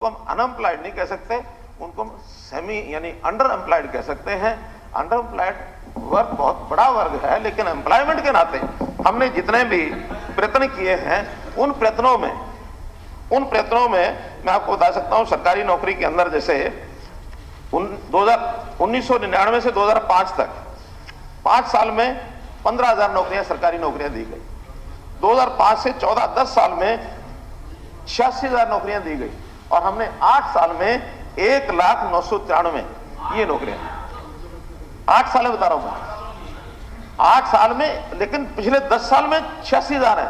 हम अनएम्प्लॉयड नहीं कह सकते, उनको हम सेमी यानी अंडर एम्प्लॉयड कह सकते हैं। अंडर एम्प्लॉयड वर्ग बहुत बड़ा वर्ग है, लेकिन एम्प्लॉयमेंट के नाते हमने जितने भी प्रयत्न किए हैं उन प्रयत्नों में मैं आपको बता सकता हूं, सरकारी नौकरी के अंदर जैसे 1999 से 2005 तक 5 साल में 15,000 नौकरियां सरकारी नौकरियां दी गई। 2005 से 14-10 साल में 86,000 नौकरियां दी गई और हमने 8 साल में 1,09,93 ये नौकरियां, 8 साल में बता रहा हूं मैं, 8 साल में। लेकिन पिछले 10 साल में 86,000 है।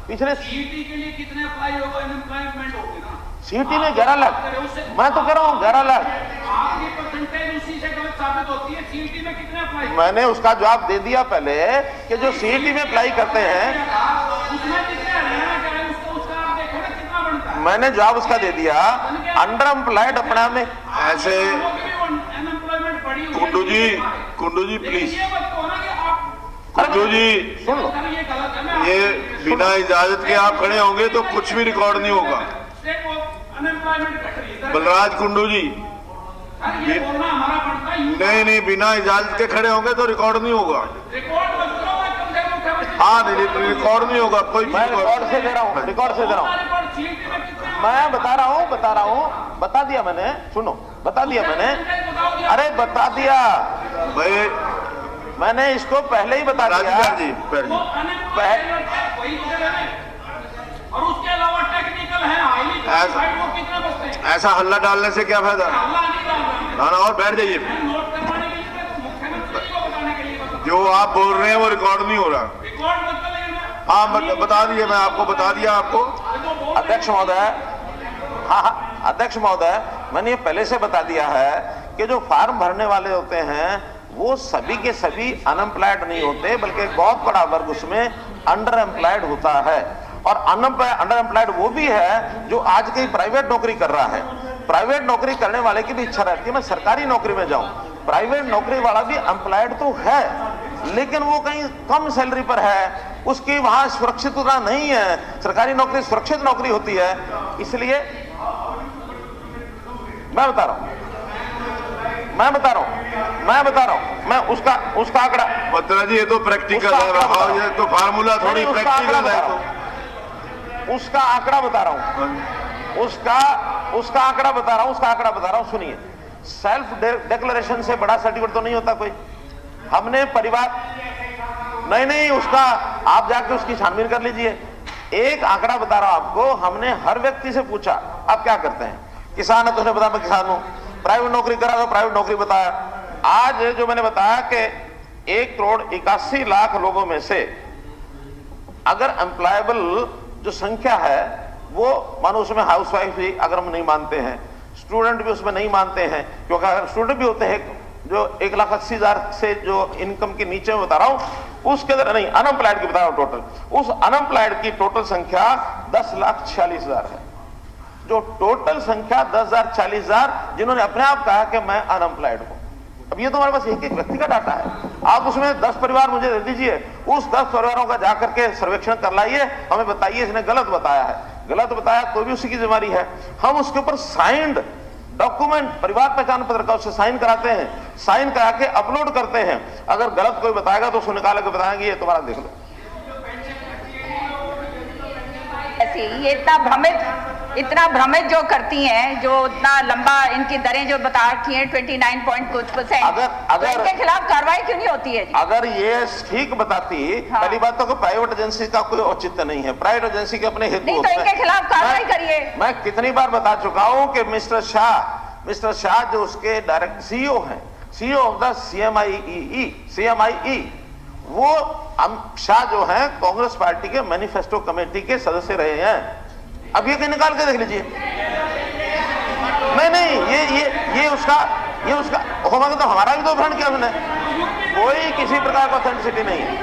पिछले सीईटी के लिए कितने अप्लाई होगा, अनएम्प्लॉयमेंट होगी ना। सीईटी में 11 लाख, मैं तो कह रहा हूं 11 लाख। आपकी परसेंटेज उसी से गलत साबित होती है। सीईटी में कितने अप्लाई, मैंने उसका जवाब दे दिया पहले कि जो सीईटी में अप्लाई करते हैं उसमें कितने हरियाणा का है, उसका आप देखो ना कितना बनता है। मैंने जवाब उसका दे दिया। अंडर एम्प्लॉयड अपने आप में ऐसे अनएम्प्लॉयमेंट बढ़ी हुई है। कुंडू जी प्लीज, ये मत कहो ना कि आप कुंडू जी सुन लो, ये गलत है ना। ये बिना इजाजत के आप खड़े होंगे तो कुछ भी रिकॉर्ड नहीं होगा। अनएम्प्लॉयमेंट घट रही है। बलराज कुंडू जी, ये बोलना हमारा पड़ता है। नहीं, बिना इजाजत के खड़े होंगे तो रिकॉर्ड नहीं होगा। रिकॉर्ड मत करो, कम से कम हाँ, नहीं रिकॉर्ड नहीं होगा कोई मैं रिकॉर्ड से दे रहा हूं, रिकॉर्ड से दे रहा हूं। मैं बता रहा हूं, बता दिया मैंने, सुनो, बता दिया मैंने, अरे बता दिया भाई, मैंने इसको पहले ही बता दिया जी और उसके अलावा टेक्निकल है, हाईली क्वालिफाइड, वो कितने बचते हैं। ऐसा हल्ला डालने से क्या फायदा। हल्ला नहीं डालना, ना और बैठ जाइए। नोट करवाने के लिए, मुख्यमंत्री को बताने के लिए बता। जो आप बोल रहे हैं वो रिकॉर्ड नहीं हो रहा। रिकॉर्ड मत कर लेना। हाँ बता दिए, मैं आपको बता दिया आपको। अध्यक्ष महोदय, हाँ अध्यक्ष महोदय, मैंने ये पहले से बता दिया है कि जो फॉर्म भरने वाले होते हैं वो सभी के सभी अनएम्प्लॉयड नहीं होते, बल्कि एक बहुत बड़ा वर्ग उसमें अंडर एम्प्लॉयड होता है। और अंडर एम्प्लॉयड वो भी है जो आज कहीं प्राइवेट नौकरी कर रहा है। प्राइवेट नौकरी करने वाले की भी इच्छा रहती है मैं सरकारी नौकरी में जाऊं। प्राइवेट नौकरी वाला भी एम्प्लॉयड तो है, लेकिन वो कहीं कम सैलरी पर है, उसकी वहां सुरक्षितता नहीं है। सरकारी नौकरी सुरक्षित नौकरी होती है, इसलिए मैं बता रहा हूं, मैं उसका आंकड़ा। पत्रा जी, ये तो प्रैक्टिकल है, ये तो फार्मूला थोड़ी प्रैक्टिकल है। तो उसका आंकड़ा बता रहा हूं, उसका आंकड़ा बता रहा हूं, सुनिए। सेल्फ डिक्लेरेशन से बड़ा सर्टिफिकेट तो नहीं होता कोई। हमने परिवार, नहीं, उसका आप जाके उसकी छानबीन कर लीजिए। एक आंकड़ा बता रहा हूं आपको, हमने हर व्यक्ति से पूछा आप क्या करते हैं। किसान है तो उसने बताया मैं किसान हूं। प्राइवेट नौकरी करा तो प्राइवेट नौकरी बताया। आज जो मैंने बताया कि 1,81,00,000 लोगों में से अगर एम्प्लॉयबल जो संख्या है वो मानो उसमें हाउसवाइफ भी अगर हम नहीं मानते हैं, स्टूडेंट भी उसमें नहीं मानते हैं, क्योंकि अगर स्टूडेंट भी होते हैं जो 1,80,000 से जो इनकम के नीचे में बता रहा हूं, उसके अंदर नहीं, अनएम्प्लॉयड की बता रहा हूं टोटल। उस अनएम्प्लॉयड की टोटल संख्या 10,46,000 है। जो टोटल संख्या 10,40,000 जिन्होंने अपने आप कहा कि मैं अनएम्प्लॉयड हूं। अब ये तो हमारे पास एक व्यक्ति का डाटा है, आप उसमें 10 परिवार मुझे दे दीजिए, उस 10 परिवारों का जाकर के सर्वेक्षण कर लाइए, हमें बताइए इसने गलत बताया है। गलत बताया तो भी उसी की जिम्मेदारी है। हम उसके ऊपर साइंड डॉक्यूमेंट, परिवार पहचान पत्र का उससे साइन कराते हैं, साइन करा के अपलोड करते हैं। अगर गलत कोई बताएगा तो उसको निकाल के बताएंगे ये तुम्हारा देख लो। ये इतना भ्रमित जो करती हैं, जो इतना लंबा इनकी दरें जो बता रखी हैं 29 पॉइंट कुछ %, तो इनके खिलाफ कार्रवाई क्यों नहीं होती है? अगर ये ठीक बताती, हाँ। पहली बात तो प्राइवेट एजेंसी का कोई औचित्य नहीं है, प्राइवेट एजेंसी के अपने हेतु नहीं, तो इनके खिलाफ कार्रवाई करिए। मैं कितनी बार बता चुका हूं कि मिस्टर शाह जो उसके डायरेक्ट सीईओ हैं, सीईओ ऑफ द CMIE, वो शाह जो हैं कांग्रेस पार्टी के मैनिफेस्टो कमेटी के सदस्य रहे हैं। अब ये निकाल के देख लीजिए। नहीं, ये उसका होगा तो हमारा भी तो भ्रम किया उसने, कोई किसी प्रकार का ऑथेंटिसिटी नहीं है।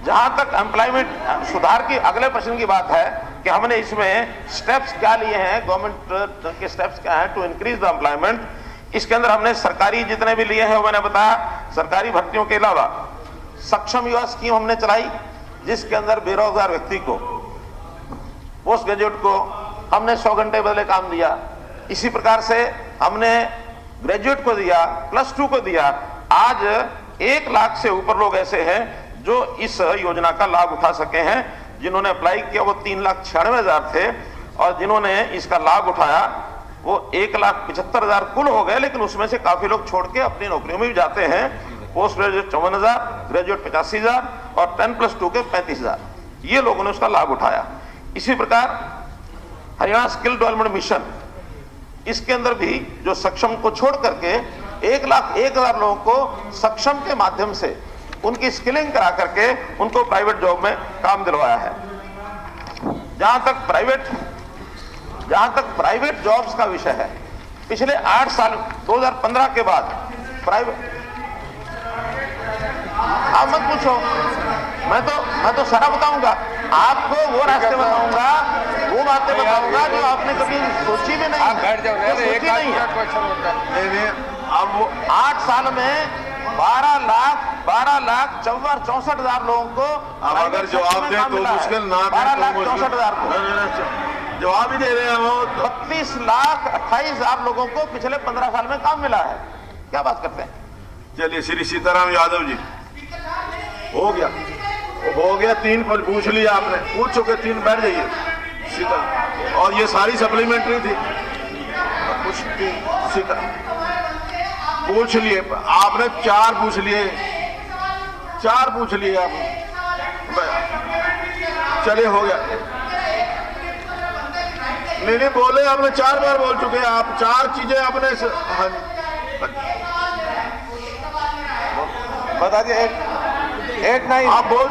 जहां तक एम्प्लॉयमेंट सुधार की अगले प्रश्न की बात है कि हमने इसमें स्टेप्स क्या लिए हैं, गवर्नमेंट के स्टेप्स क्या हैं टू इंक्रीज द एम्प्लॉयमेंट। इसके अंदर हमने सरकारी जितने भी लिए हैं वो मैंने बताया, सरकारी भर्तियों के अलावा सक्षम युवा स्कीम हमने चलाई, जिसके अंदर बेरोजगार व्यक्ति को, पोस्ट ग्रेजुएट को हमने 100 घंटे बदले काम दिया। इसी प्रकार से हमने ग्रेजुएट को दिया, +2 को दिया। आज 1 लाख से ऊपर लोग ऐसे हैं जो इस योजना का लाभ उठा सके हैं। जिन्होंने अप्लाई किया वो 3,96,000 थे और जिन्होंने इसका लाभ उठाया वो 1,75,000 कुल हो गए, लेकिन उसमें से काफी लोग छोड़ के अपनी नौकरियों में भी जाते हैं। पोस्ट ग्रेजुएट 54,000, ग्रेजुएट 85,000 और 10+2 के 35,000, ये लोगों ने उसका लाभ उठाया। इसी प्रकार हरियाणा स्किल डेवलपमेंट मिशन, इसके अंदर भी जो सक्षम को छोड़ करके 1,01,000 लोगों को सक्षम के माध्यम से उनकी स्किलिंग करा करके उनको प्राइवेट जॉब में काम दिलवाया है। जहां तक प्राइवेट जॉब्स का विषय है, पिछले 8 साल 2015 के बाद प्राइवेट, आप मत पूछो, मैं तो सारा बताऊंगा आपको, वो रास्ते बताऊंगा, वो बातें बताऊंगा जो आपने कभी सोची भी नहीं। आप बैठ जाओ, सोची नहीं है। नहीं, अब वो 8 साल में 12,64,000 लोगों को, अब अगर जवाब दें तो मुश्किल, ना दें तो 12,64,000 को, जवाब ही दे रहे हैं वो। 32,28,000 लोगों को पिछले 15 साल में काम मिला है। क्या बात करते हैं? चलिए श्री सीताराम यादव जी, हो गया 3 पर पूछ लिया आपने, पूछ चुके 3, बैठ जाइए सीता। और ये सारी सप्लीमेंट्री थी, कुछ सीता पूछ लिए आपने, 4 पूछ लिए आप। चलिए हो गया, नहीं बोले आपने, 4 बार बोल चुके हैं आप, 4 चीजें आपने। हाँ बता दिए, 8 9 आप बोल